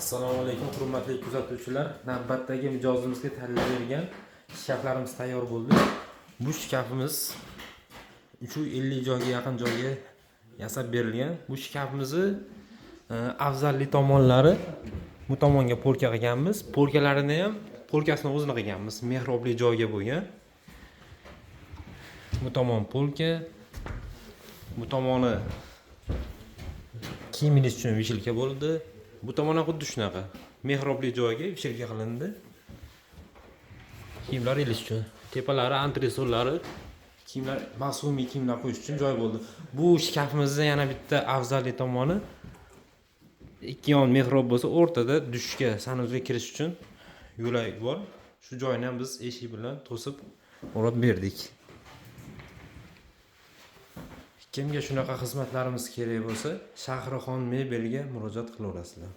Assalomu alaykum hurmatli kuzatuvchilar. Navbatdagi mijozimizga tanlavergan shkaflarimiz tayyor bo'ldi. Bu shkafimiz 350 joyga yaqin joyga yasab berilgan. Bu shkafimizni afzalli tomonlari bu tomonga polka qilganmiz. Polkalarini ham polkasini o'zini qilganmiz. Mehrobli joyga bo'lgan. Bu tomon polka, bu tomoni kiyimingiz uchun vishilka bo'ldi. Bu tomondan xuddi shunaqa mehrobli joyga vishilka qilindi. Kiyimlar ilish uchun. Tepalari antresollari, kiyimlar mavsumiy kiyimlar qo'yish uchun joy bo'ldi. Bu shkafimizda yana bitta afzalli tomoni ikki yon mehrob bo'lsa, o'rtada dushga, sanuzga kirish uchun yo'lak bor. Shu joyni ham biz eshik bilan to'sib o'rab berdik. Kimga shunaqa xizmatlarimiz kerak bo'lsa, Shahrixon mebelga murojaat qilaverasizlar.